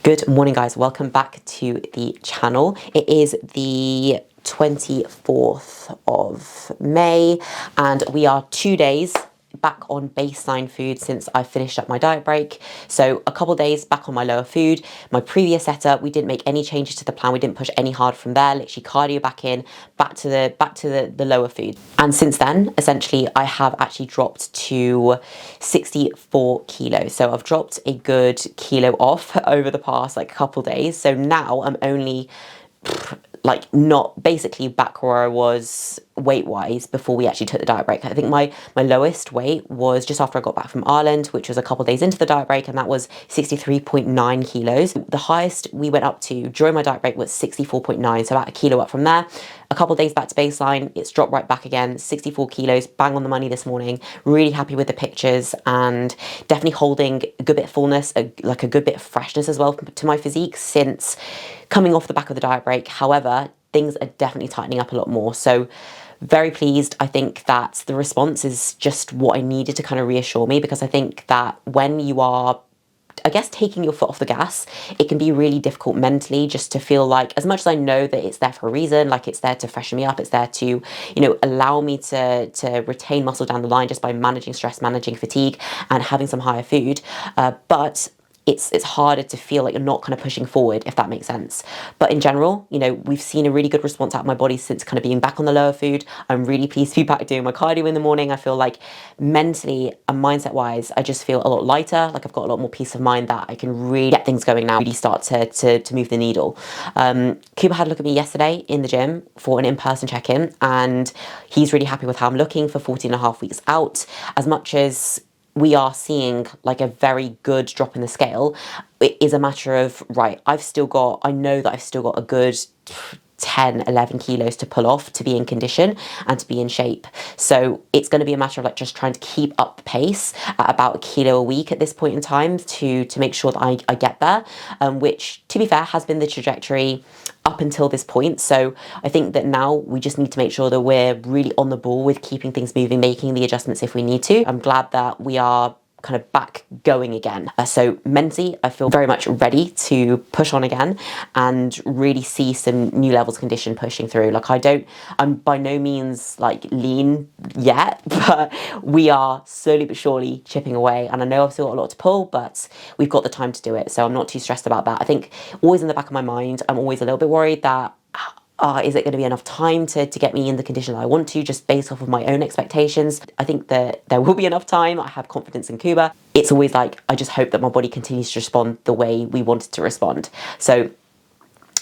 Good morning, guys. Welcome back to the channel. It is the 24th of May and we are 2 days back on baseline food since I finished up my diet break. So a couple days back on my lower food. My previous setup, we didn't make any changes to the plan. We didn't push any hard from there. Literally cardio back in, back to the lower food. And since then, essentially, I have actually dropped to 64 kilos. So I've dropped a good kilo off over the past couple days. So now I'm only not basically back where I was weight wise before we actually took the diet break. I think my lowest weight was just after I got back from Ireland, which was a couple of days into the diet break, and that was 63.9 kilos. The highest we went up to during my diet break was 64.9, so about a kilo up from there. A couple of days back to baseline, it's dropped right back again, 64 kilos, bang on the money this morning. Really happy with the pictures and definitely holding a good bit of fullness, a good bit of freshness as well to my physique since coming off the back of the diet break. However, things are definitely tightening up a lot more. So very pleased. I think that the response is just what I needed to kind of reassure me, because I think that when you are, I guess, taking your foot off the gas, it can be really difficult mentally just to feel like, as much as I know that it's there for a reason, like it's there to freshen me up, it's there to, allow me to retain muscle down the line just by managing stress, managing fatigue and having some higher food. But it's harder to feel like you're not kind of pushing forward, if that makes sense. But in general, we've seen a really good response out of my body since kind of being back on the lower food. I'm really pleased to be back doing my cardio in the morning. I feel like mentally and mindset wise, I just feel a lot lighter. Like I've got a lot more peace of mind that I can really get things going now, really start to move the needle. Cuba had a look at me yesterday in the gym for an in-person check-in, and he's really happy with how I'm looking for 14 and a half weeks out. As much as we are seeing a very good drop in the scale, it is a matter of, right, I know that I've still got a good 10, 11 kilos to pull off to be in condition and to be in shape. So it's going to be a matter of just trying to keep up the pace at about a kilo a week at this point in time to make sure that I get there, which, to be fair, has been the trajectory up until this point. So I think that now we just need to make sure that we're really on the ball with keeping things moving, making the adjustments if we need to. I'm glad that we are kind of back going again. So mentally, I feel very much ready to push on again and really see some new levels of condition pushing through. I'm by no means lean yet, but we are slowly but surely chipping away. And I know I've still got a lot to pull, but we've got the time to do it. So I'm not too stressed about that. I think always in the back of my mind, I'm always a little bit worried that is it going to be enough time to get me in the condition that I want to, just based off of my own expectations? I think that there will be enough time. I have confidence in Cuba. It's always I just hope that my body continues to respond the way we want it to respond. So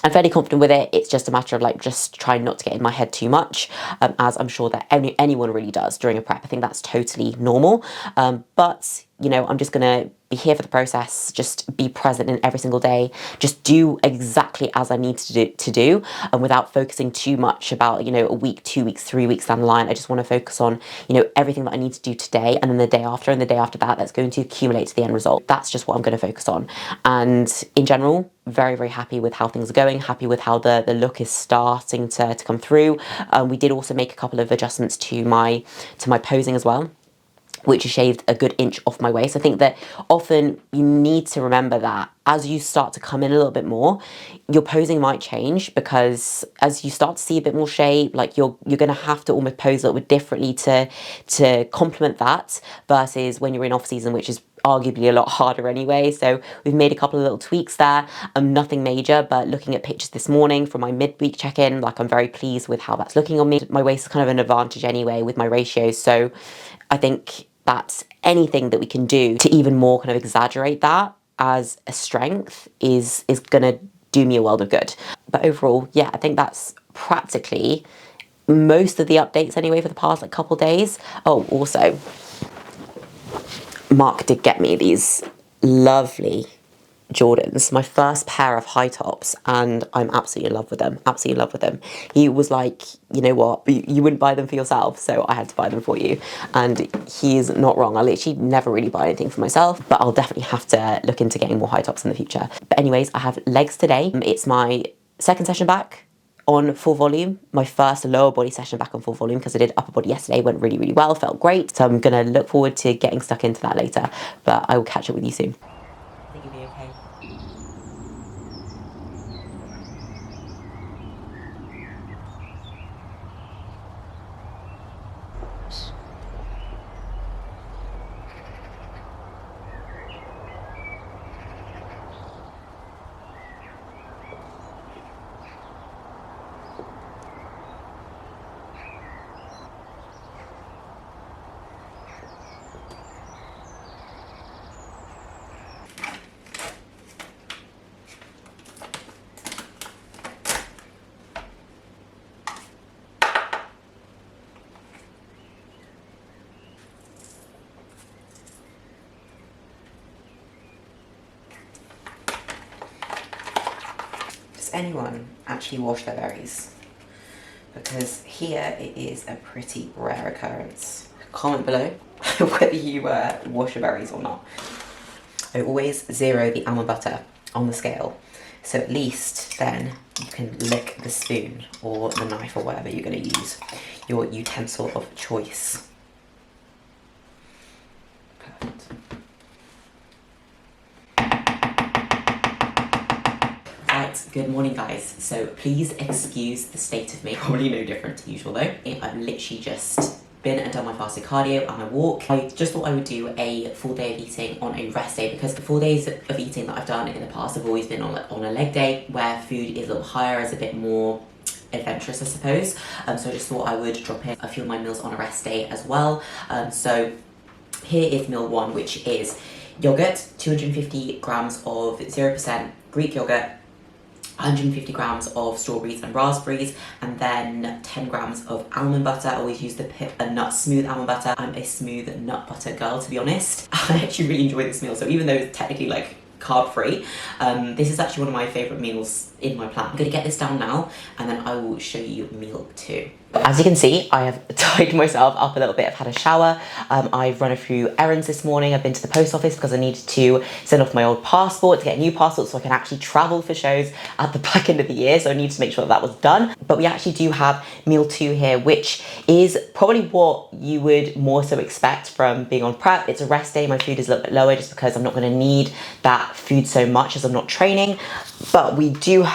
I'm fairly confident with it. It's just a matter of just trying not to get in my head too much, as I'm sure that anyone really does during a prep. I think that's totally normal. But I'm just going to be here for the process, just be present in every single day, just do exactly as I need to do, and without focusing too much about, a week, 2 weeks, 3 weeks down the line. I just want to focus on, everything that I need to do today, and then the day after, and the day after that, that's going to accumulate to the end result. That's just what I'm going to focus on. And in general, very, very happy with how things are going, happy with how the look is starting to come through. We did also make a couple of adjustments to my posing as well, which has shaved a good inch off my waist. I think that often you need to remember that as you start to come in a little bit more, your posing might change, because as you start to see a bit more shape, you're going to have to almost pose a little bit differently to complement that, versus when you're in off season, which is arguably a lot harder anyway. So we've made a couple of little tweaks there, nothing major, but looking at pictures this morning from my midweek check-in, I'm very pleased with how that's looking on me. My waist is kind of an advantage anyway with my ratios, so I think that anything that we can do to even more kind of exaggerate that as a strength is going to do me a world of good. But overall, yeah, I think that's practically most of the updates anyway for the past couple days. Oh, also, Mark did get me these lovely Jordans, my first pair of high tops, and I'm absolutely in love with them, absolutely in love with them. He was like, you know what, you wouldn't buy them for yourself, so I had to buy them for you. And he's not wrong. I literally never really buy anything for myself, but I'll definitely have to look into getting more high tops in the future. But anyways, I have legs today. It's my second session back on full volume, my first lower body session back on full volume, because I did upper body yesterday, went really, really well, felt great. So I'm gonna look forward to getting stuck into that later, but I will catch up with you soon. I think you'll be okay. Does anyone actually wash their berries? Because here it is a pretty rare occurrence. Comment below whether you wash your berries or not. I always zero the almond butter on the scale, so at least then you can lick the spoon or the knife or whatever you're going to use, your utensil of choice. Perfect. Right, good morning guys. So please excuse the state of me, probably no different to usual though. I've literally just been and done my fasted cardio and my walk. I just thought I would do a full day of eating on a rest day, because the 4 days of eating that I've done in the past have always been on a leg day where food is a little higher, is a bit more adventurous I suppose. So I just thought I would drop in a few of my meals on a rest day as well. So here is meal 1, which is yogurt, 250 grams of 0% Greek yogurt, 150 grams of strawberries and raspberries, and then 10 grams of almond butter. I always use the nut smooth almond butter. I'm a smooth nut butter girl, to be honest. I actually really enjoy this meal, so even though it's technically like carb free, this is actually one of my favorite meals in my plan. I'm gonna get this down now and then I will show you meal 2. As you can see, I have tied myself up a little bit. I've had a shower. I've run a few errands this morning. I've been to the post office because I needed to send off my old passport to get a new passport so I can actually travel for shows at the back end of the year. So I needed to make sure that was done. But we actually do have meal 2 here, which is probably what you would more so expect from being on prep. It's a rest day. My food is a little bit lower just because I'm not going to need that food so much as I'm not training. But we do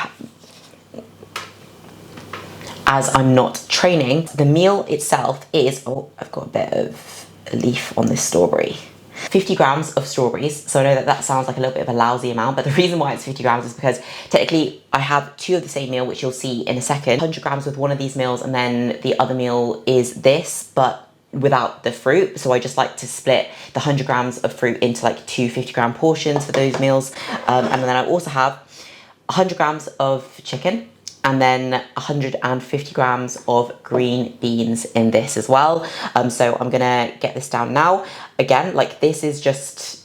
as I'm not training. The meal itself is, oh, I've got a bit of a leaf on this strawberry. 50 grams of strawberries. So I know that that sounds like a little bit of a lousy amount, but the reason why it's 50 grams is because technically I have 2 of the same meal, which you'll see in a second. 100 grams with one of these meals, and then the other meal is this, but without the fruit. So I just like to split the 100 grams of fruit into like 2 50-gram portions for those meals. And then I also have 100 grams of chicken, and then 150 grams of green beans in this as well. So I'm gonna get this down now. Again, like this is just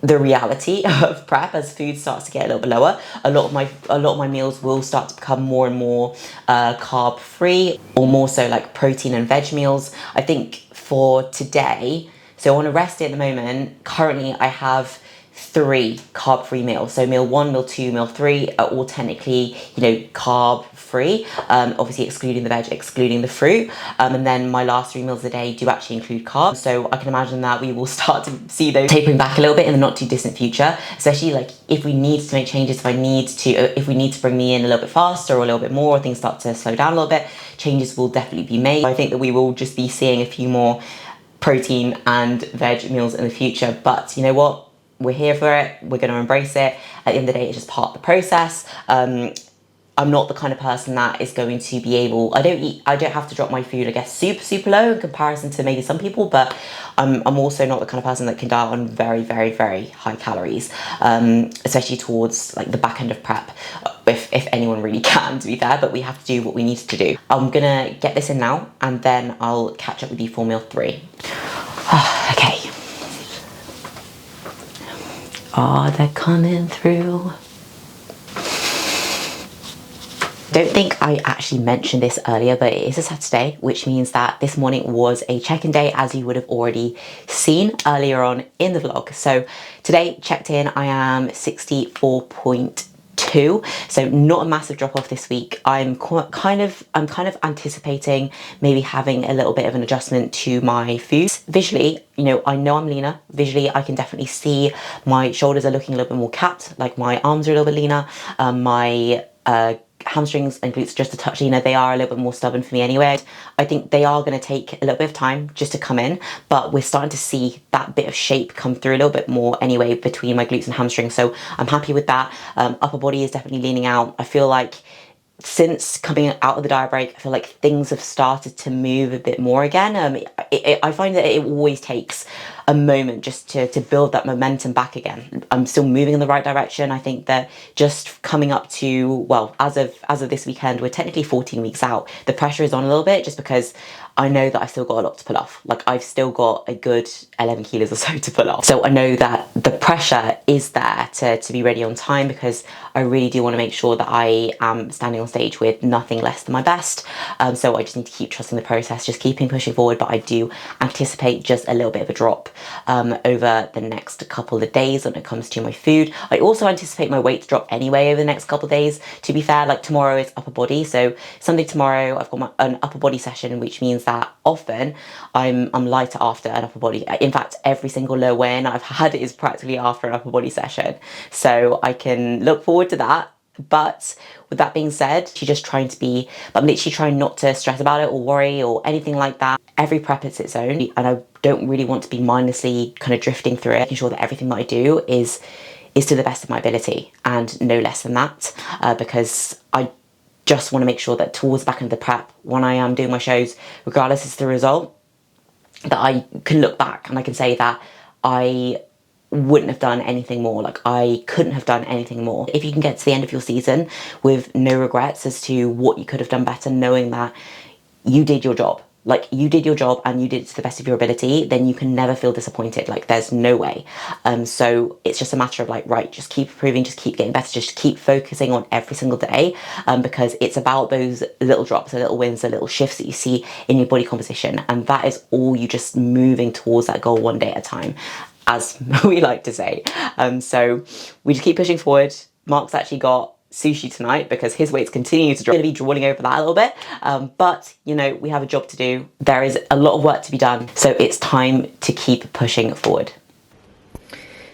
the reality of prep. As food starts to get a little bit lower, a lot of my meals will start to become more and more carb free, or more so like protein and veg meals. I think for today, so on a rest day at the moment, currently I have 3 carb-free meals. So meal 1, meal 2, meal 3 are all technically, you know, carb-free, obviously excluding the veg, excluding the fruit. And then my last 3 meals a day do actually include carbs. So I can imagine that we will start to see those tapering back a little bit in the not too distant future, especially like if we need to make changes, if we need to bring me in a little bit faster or a little bit more, or things start to slow down a little bit, changes will definitely be made. I think that we will just be seeing a few more protein and veg meals in the future, but you know what? We're here for it. We're going to embrace it. At the end of the day, it's just part of the process. I'm not the kind of person that is going to be able, I don't have to drop my food, I guess, super low in comparison to maybe some people, but I'm also not the kind of person that can diet on very, very, very high calories, especially towards like the back end of prep, if anyone really can, to be fair, but we have to do what we need to do. I'm gonna get this in now, and then I'll catch up with you for meal 3. Okay. Oh, they're coming through. Don't think I actually mentioned this earlier, but it is a Saturday, which means that this morning was a check-in day, as you would have already seen earlier on in the vlog. So today, checked in, I am 64.2, so not a massive drop off this week. I'm kind of anticipating maybe having a little bit of an adjustment to my foods. Visually, you know I'm leaner. Visually, I can definitely see my shoulders are looking a little bit more capped, like my arms are a little bit leaner, my hamstrings and glutes just a touch leaner. They are a little bit more stubborn for me anyway. I think they are going to take a little bit of time just to come in, but we're starting to see that bit of shape come through a little bit more anyway between my glutes and hamstrings, so I'm happy with that. Upper body is definitely leaning out. I feel like since coming out of the diet break, I feel like things have started to move a bit more again. I find that it always takes a moment just to build that momentum back again. I'm still moving in the right direction. I think that just coming up to, well, as of this weekend, we're technically 14 weeks out. The pressure is on a little bit just because I know that I've still got a lot to pull off. Like, I've still got a good 11 kilos or so to pull off. So I know that the pressure is there to be ready on time, because I really do want to make sure that I am standing on stage with nothing less than my best. So I just need to keep trusting the process, just keeping pushing forward. But I do anticipate just a little bit of a drop over the next couple of days when it comes to my food. I also anticipate my weight to drop anyway over the next couple of days. To be fair, like, tomorrow is upper body. So Sunday tomorrow, I've got an upper body session, which means that often I'm lighter after an upper body. In fact, every single low weigh-in I've had is practically after an upper body session. So I can look forward to that. But with that being said, I'm literally trying not to stress about it or worry or anything like that. Every prep is its own, and I don't really want to be mindlessly kind of drifting through it, making sure that everything that I do is to the best of my ability and no less than that, because I just want to make sure that towards the back end of the prep, when I am doing my shows, regardless of the result, that I can look back and I can say that I wouldn't have done anything more. Like, I couldn't have done anything more. If you can get to the end of your season with no regrets as to what you could have done better, knowing that you did your job, like, you did your job and you did it to the best of your ability, then you can never feel disappointed. Like, there's no way. So it's just a matter of, like, right, just keep improving, just keep getting better, just keep focusing on every single day, because it's about those little drops, the little wins, the little shifts that you see in your body composition, and that is all you just moving towards that goal one day at a time, as we like to say. So we just keep pushing forward. Mark's actually got sushi tonight because his weight's continue to drop. I'm going to be drooling over that a little bit, but you know, we have a job to do. There is a lot of work to be done, so it's time to keep pushing forward.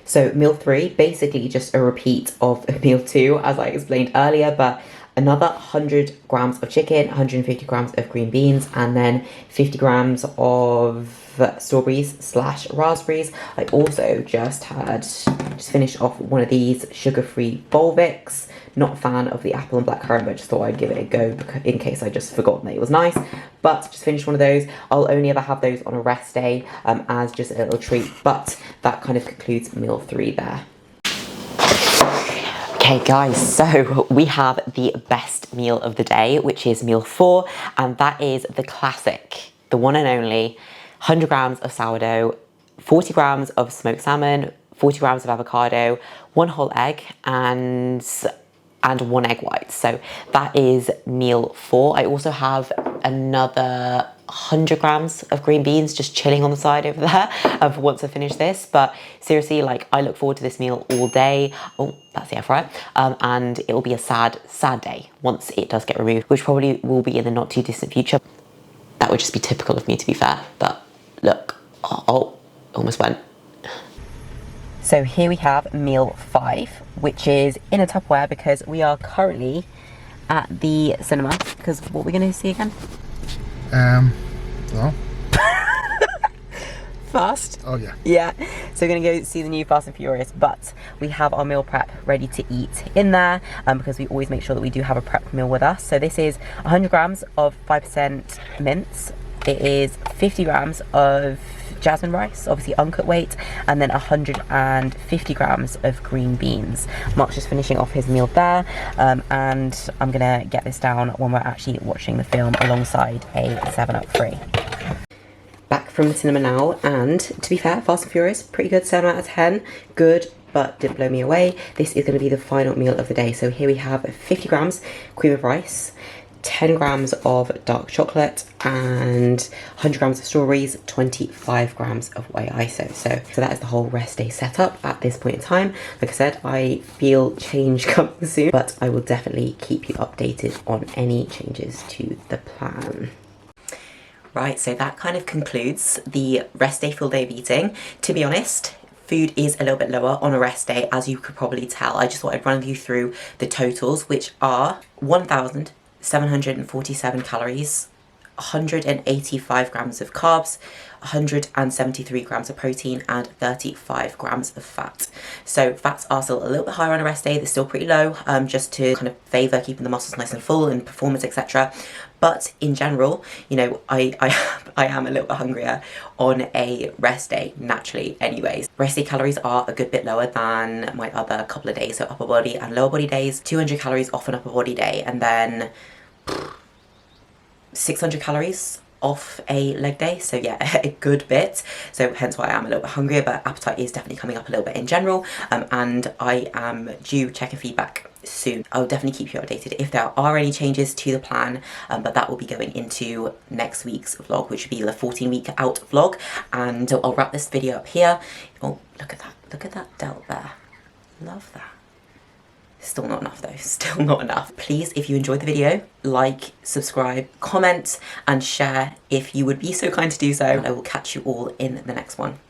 So meal 3, basically just a repeat of meal 2, as I explained earlier, but another 100 grams of chicken, 150 grams of green beans, and then 50 grams of strawberries/raspberries. I also just finished off one of these sugar-free Volvics. Not a fan of the apple and blackcurrant, but just thought I'd give it a go in case I just forgotten that it was nice. But just finished one of those. I'll only ever have those on a rest day as just a little treat. But that kind of concludes meal 3 there. Okay guys, so we have the best meal of the day, which is meal 4, and that is the classic, the one and only 100 grams of sourdough, 40 grams of smoked salmon, 40 grams of avocado, 1 whole egg, and 1 egg white. So that is meal 4. I also have another 100 grams of green beans just chilling on the side over there for once I finish this. But seriously, like, I look forward to this meal all day. Oh, that's the air fryer. And it will be a sad day once it does get removed, which probably will be in the not too distant future. That would just be typical of me, to be fair. But look, oh, almost went. So here we have meal 5, which is in a Tupperware because we are currently at the cinema. Because what we're going to see again? Well. Fast. Oh yeah. Yeah. So we're going to go see the new Fast and Furious, but we have our meal prep ready to eat in there because we always make sure that we do have a prep meal with us. So this is 100 grams of 5% mince. It is 50 grams of jasmine rice, obviously uncut weight, and then 150 grams of green beans. Mark's just finishing off his meal there, and I'm gonna get this down when we're actually watching the film alongside a 7-Up free. Back from the cinema now, and to be fair, Fast and Furious, pretty good, 7 out of 10, good, but didn't blow me away. This is going to be the final meal of the day. So here we have 50 grams cream of rice, 10 grams of dark chocolate, and 100 grams of strawberries, 25 grams of white ISO. So that is the whole rest day setup at this point in time. Like I said, I feel change coming soon, but I will definitely keep you updated on any changes to the plan. Right, so that kind of concludes the rest day full day of eating. To be honest, food is a little bit lower on a rest day, as you could probably tell. I just thought I'd run you through the totals, which are 1,747 calories 185 grams of carbs, 173 grams of protein, and 35 grams of fat. So fats are still a little bit higher on a rest day. They're still pretty low, just to kind of favour keeping the muscles nice and full and performance, etc. But in general, you know, I am a little bit hungrier on a rest day, naturally anyways. Rest day calories are a good bit lower than my other couple of days, so upper body and lower body days. 200 calories off an upper body day, and then 600 calories off a leg day, so yeah, a good bit. So hence why I am a little bit hungrier, but appetite is definitely coming up a little bit in general, and I am due checking feedback soon. I'll definitely keep you updated if there are any changes to the plan, but that will be going into next week's vlog, which will be the 14-week out vlog. And I'll wrap this video up here. Oh, look at that delt there, love that. Still not enough though, still not enough. Please, if you enjoyed the video, like, subscribe, comment, and share if you would be so kind to do so. I will catch you all in the next one.